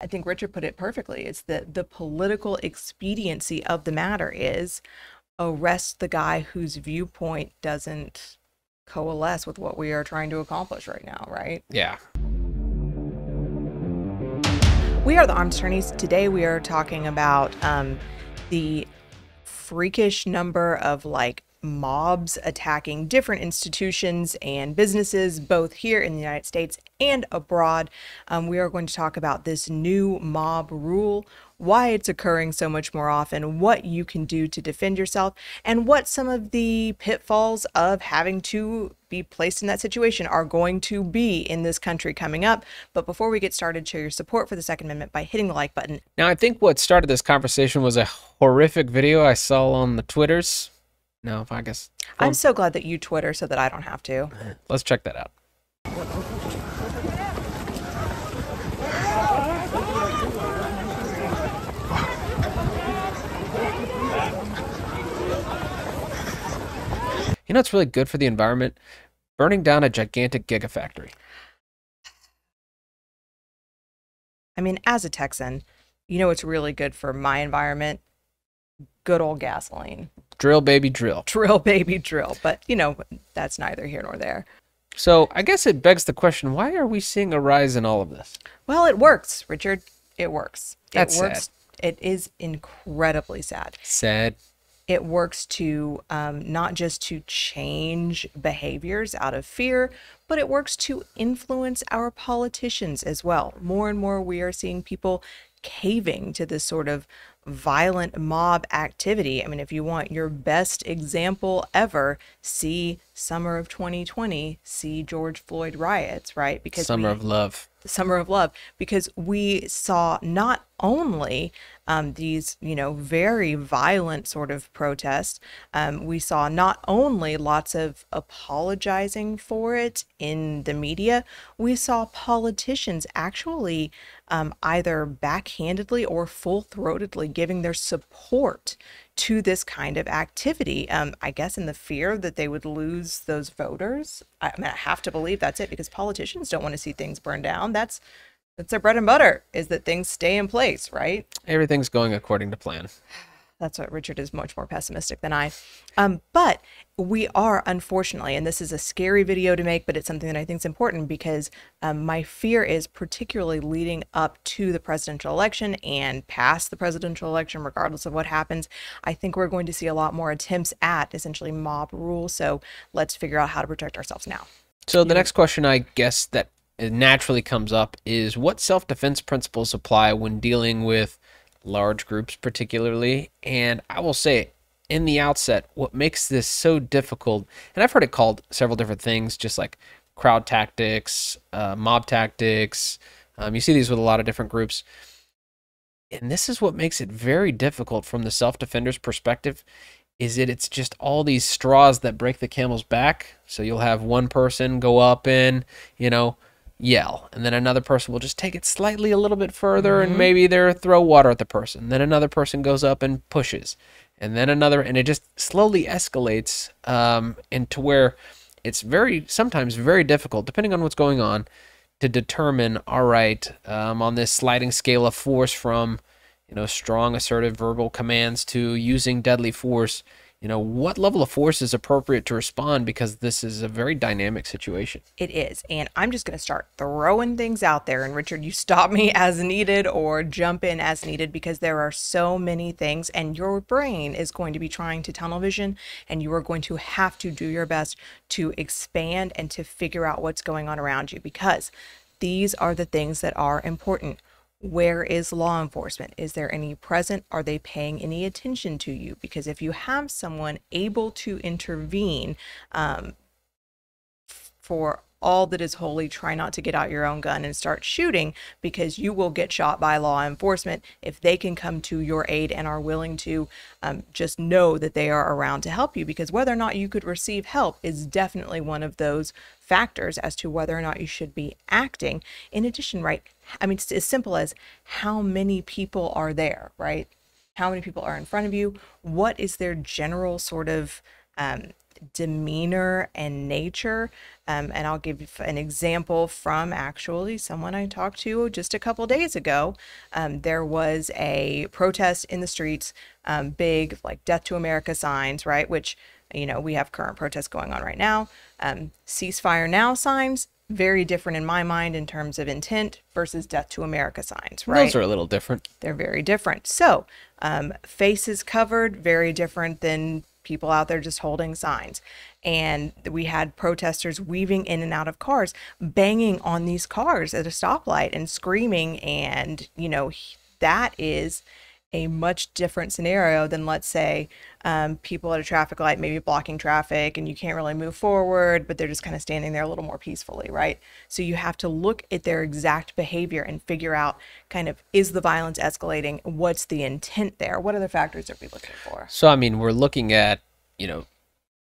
I think Richard put it perfectly. It's that the political expediency of the matter is arrest the guy whose viewpoint doesn't coalesce with what we are trying to accomplish right now, right? Yeah. We are the Arms Attorneys. Today we are talking about the freakish number of mobs attacking different institutions and businesses, both here in the United States and abroad. We are going to talk about this new mob rule, why it's occurring so much more often, what you can do to defend yourself, and what some of the pitfalls of having to be placed in that situation are going to be in this country coming up. But before we get started, show your support for the Second Amendment by hitting the like button. Now, I think what started this conversation was a horrific video I saw on the Twitters. No, I guess. I'm so glad that you Twitter so that I don't have to. Let's check that out. You know what's really good for the environment? Burning down a gigantic gigafactory. I mean, as a Texan, you know what's really good for my environment? Good old gasoline. Drill, baby, drill. Drill, baby, drill. But, you know, that's neither here nor there. So I guess it begs the question, why are we seeing a rise in all of this? Well, it works, Richard. It works. That's it works. sad. It is incredibly sad. Sad. It works to not just to change behaviors out of fear, but it works to influence our politicians as well. More and more we are seeing people caving to this sort of violent mob activity. I mean, if you want your best example ever, see summer of 2020, see George Floyd riots, right? Because Summer of love. Summer of love, because we saw not only these, very violent sort of protests, we saw not only lots of apologizing for it in the media, we saw politicians actually either backhandedly or full-throatedly giving their support to this kind of activity. I guess in the fear that they would lose those voters. I mean, I have to believe that's it, because politicians don't want to see things burn down. That's their bread and butter, is that things stay in place, right? Everything's going according to plan. That's what Richard is much more pessimistic than I. But we are, unfortunately, and this is a scary video to make, but it's something that I think is important, because my fear is, particularly leading up to the presidential election and past the presidential election, regardless of what happens, I think we're going to see a lot more attempts at essentially mob rule. So let's figure out how to protect ourselves now. So the next question, I guess, that naturally comes up is, what self-defense principles apply when dealing with large groups particularly? And I will say in the outset, what makes this so difficult, and I've heard it called several different things, just like crowd tactics, mob tactics. You see these with a lot of different groups. And this is what makes it very difficult from the self-defender's perspective, is that it's just all these straws that break the camel's back. So you'll have one person go up and, yell, and then another person will just take it slightly a little bit further, and maybe they're throw water at the person. Then another person goes up and pushes, and then another, and it just slowly escalates into where it's sometimes very difficult, depending on what's going on, to determine, all right, on this sliding scale of force from strong assertive verbal commands to using deadly force, what level of force is appropriate to respond, because this is a very dynamic situation. It is. And I'm just going to start throwing things out there. And Richard, you stop me as needed or jump in as needed, because there are so many things, and your brain is going to be trying to tunnel vision, and you are going to have to do your best to expand and to figure out what's going on around you, because these are the things that are important. Where is law enforcement? Is there any present? Are they paying any attention to you? Because if you have someone able to intervene for all that is holy, try not to get out your own gun and start shooting, because you will get shot by law enforcement. If they can come to your aid and are willing to, just know that they are around to help you, because whether or not you could receive help is definitely one of those factors as to whether or not you should be acting. In addition, right, I mean, it's as simple as how many people are there, right? How many people are in front of you? What is their general sort of demeanor and nature. And I'll give you an example from actually someone I talked to just a couple days ago. There was a protest in the streets, big like Death to America signs, right? Which, we have current protests going on right now. Ceasefire now signs, very different in my mind in terms of intent versus Death to America signs, right? Those are a little different. They're very different. So, faces covered, very different than people out there just holding signs. And we had protesters weaving in and out of cars, banging on these cars at a stoplight and screaming. And, that is a much different scenario than, let's say, people at a traffic light maybe blocking traffic and you can't really move forward, but they're just kind of standing there a little more peacefully, right? So you have to look at their exact behavior and figure out kind of, is the violence escalating? What's the intent there? What other factors are we looking for? So, I mean, we're looking at,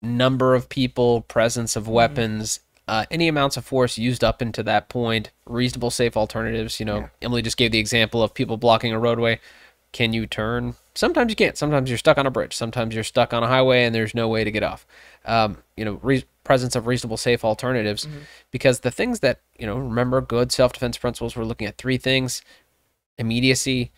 number of people, presence of weapons, any amounts of force used up into that point, reasonable, safe alternatives. Emily just gave the example of people blocking a roadway. Can you turn? Sometimes you can't. Sometimes you're stuck on a bridge. Sometimes you're stuck on a highway and there's no way to get off. Presence of reasonable, safe alternatives. Because the things that, remember, good self-defense principles, we're looking at three things: immediacy,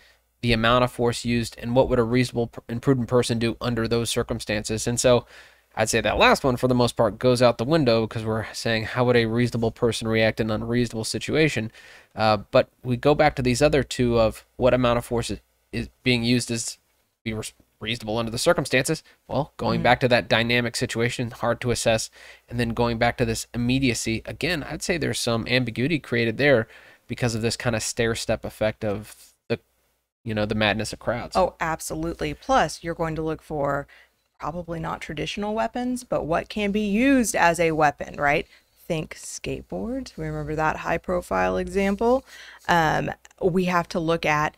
the amount of force used, and what would a reasonable and prudent person do under those circumstances. And so I'd say that last one, for the most part, goes out the window because we're saying how would a reasonable person react in an unreasonable situation. But we go back to these other two of what amount of force is being used as be reasonable under the circumstances. Well, going back to that dynamic situation, hard to assess, and then going back to this immediacy, again, I'd say there's some ambiguity created there because of this kind of stair-step effect of the madness of crowds. Oh, absolutely. Plus, you're going to look for probably not traditional weapons, but what can be used as a weapon, right? Think skateboards. Remember that high profile example? We have to look at,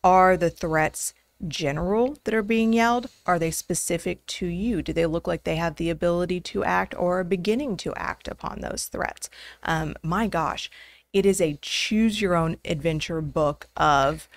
are the threats general that are being yelled? Are they specific to you? Do they look like they have the ability to act or are beginning to act upon those threats? My gosh, it is a choose your own adventure book of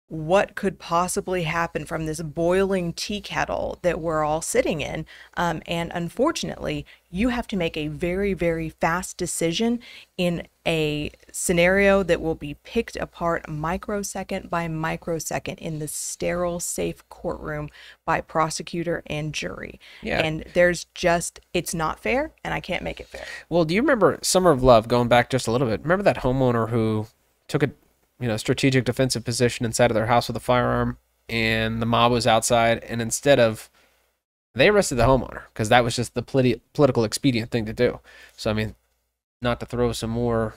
what could possibly happen from this boiling tea kettle that we're all sitting in. And unfortunately, you have to make a very, very fast decision in a scenario that will be picked apart microsecond by microsecond in the sterile, safe courtroom by prosecutor and jury. Yeah. And it's not fair, and I can't make it fair. Well, do you remember Summer of Love, going back just a little bit? Remember that homeowner who took a strategic defensive position inside of their house with a firearm, and the mob was outside, and they arrested the homeowner because that was just the political expedient thing to do. So, I mean, not to throw some more,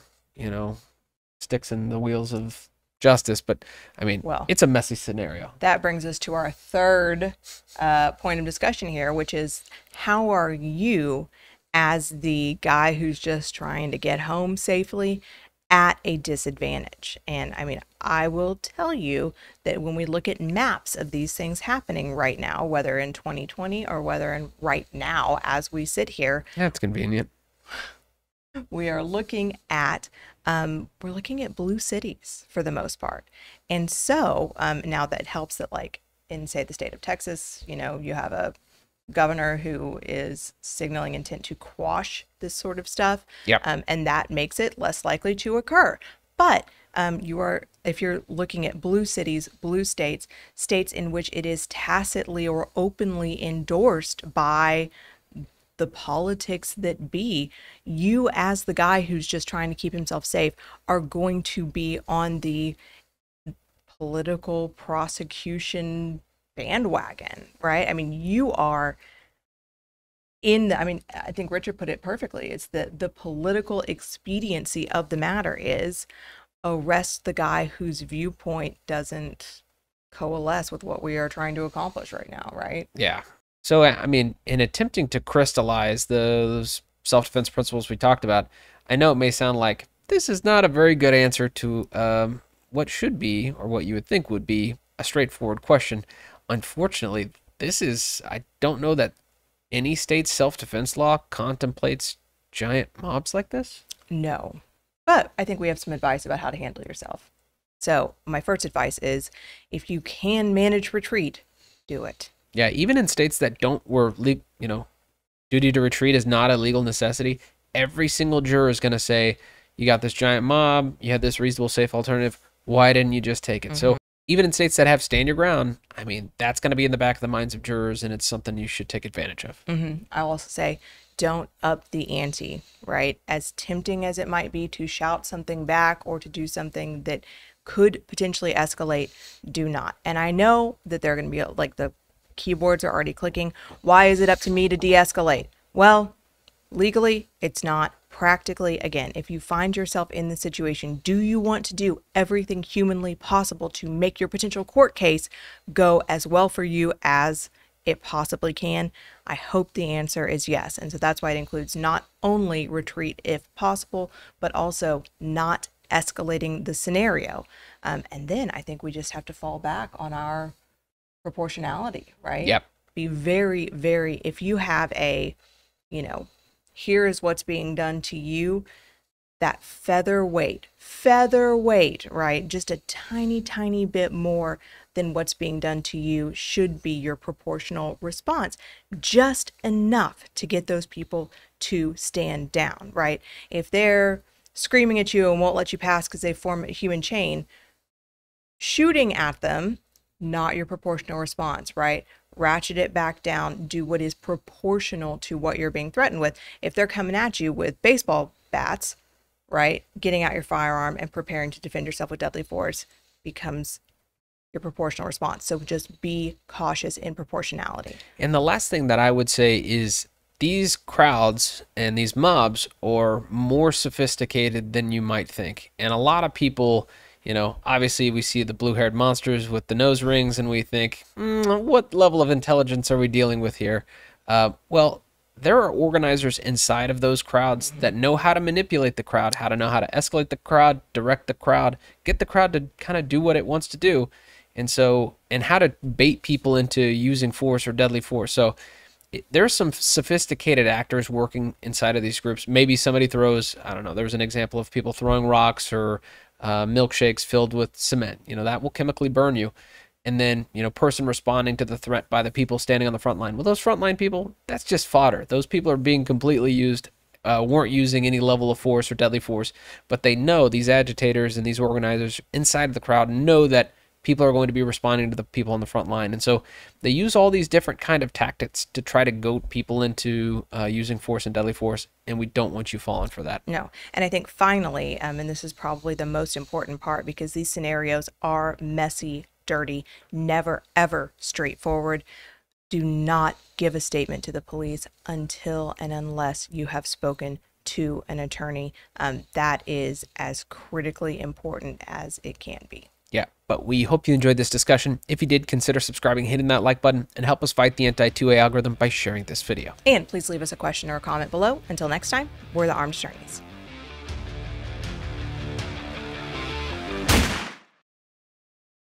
sticks in the wheels of justice, but I mean, well, it's a messy scenario. That brings us to our third point of discussion here, which is how are you, as the guy who's just trying to get home safely, at a disadvantage? And I mean, I will tell you that when we look at maps of these things happening right now, whether in 2020 or whether in right now as we sit here, That's convenient. we are looking at blue cities for the most part. And so now that helps that, like in, say, the state of Texas, you have a governor who is signaling intent to quash this sort of stuff. Yep. And that makes it less likely to occur. But if you're looking at blue cities, blue states, states in which it is tacitly or openly endorsed by the politics that be, you as the guy who's just trying to keep himself safe are going to be on the political prosecution bandwagon, right? I mean, you are I think Richard put it perfectly. It's the political expediency of the matter is arrest the guy whose viewpoint doesn't coalesce with what we are trying to accomplish right now, right? Yeah. So, I mean, in attempting to crystallize those self-defense principles we talked about, I know it may sound like this is not a very good answer to what should be, or what you would think would be, a straightforward question. Unfortunately, I don't know that any state's self-defense law contemplates giant mobs like this. No. But I think we have some advice about how to handle yourself. So my first advice is, if you can manage retreat, do it. Yeah, even in states that do duty to retreat is not a legal necessity, every single juror is going to say, you got this giant mob, you had this reasonable, safe alternative. Why didn't you just take it? So even in states that have stand your ground, I mean, that's going to be in the back of the minds of jurors, and it's something you should take advantage of. I'll also say, don't up the ante, right? As tempting as it might be to shout something back or to do something that could potentially escalate, do not. And I know that they're going to be like, the keyboards are already clicking. Why is it up to me to de-escalate? Well, legally, it's not. Practically, again, if you find yourself in the situation, do you want to do everything humanly possible to make your potential court case go as well for you as it possibly can? I hope the answer is yes. And so that's why it includes not only retreat if possible, but also not escalating the scenario. And then I think we just have to fall back on our proportionality, right? Yep. Be very, very, if you have a, here is what's being done to you, that featherweight, right? Just a tiny, tiny bit more than what's being done to you should be your proportional response. Just enough to get those people to stand down, right? If they're screaming at you and won't let you pass because they form a human chain, shooting at them, not your proportional response, right? Ratchet it back down, do what is proportional to what you're being threatened with. If they're coming at you with baseball bats, right, getting out your firearm and preparing to defend yourself with deadly force becomes your proportional response. So just be cautious in proportionality. And the last thing that I would say is these crowds and these mobs are more sophisticated than you might think. And a lot of people, obviously we see the blue-haired monsters with the nose rings and we think, what level of intelligence are we dealing with here? Well, there are organizers inside of those crowds that know how to manipulate the crowd, how to know how to escalate the crowd, direct the crowd, get the crowd to kind of do what it wants to do. And how to bait people into using force or deadly force. So there's some sophisticated actors working inside of these groups. Maybe somebody throws, I don't know, there's an example of people throwing rocks or milkshakes filled with cement. That will chemically burn you. And then, person responding to the threat by the people standing on the front line. Well, those frontline people, that's just fodder. Those people are being completely used, weren't using any level of force or deadly force, but they know, these agitators and these organizers inside of the crowd know that people are going to be responding to the people on the front line. And so they use all these different kind of tactics to try to goad people into using force and deadly force, and we don't want you falling for that. No. And I think finally, and this is probably the most important part, because these scenarios are messy, dirty, never, ever straightforward. Do not give a statement to the police until and unless you have spoken to an attorney. That is as critically important as it can be. Yeah, but we hope you enjoyed this discussion. If you did, consider subscribing, hitting that like button, and help us fight the anti-2A algorithm by sharing this video. And please leave us a question or a comment below. Until next time, we're the Armed Attorneys.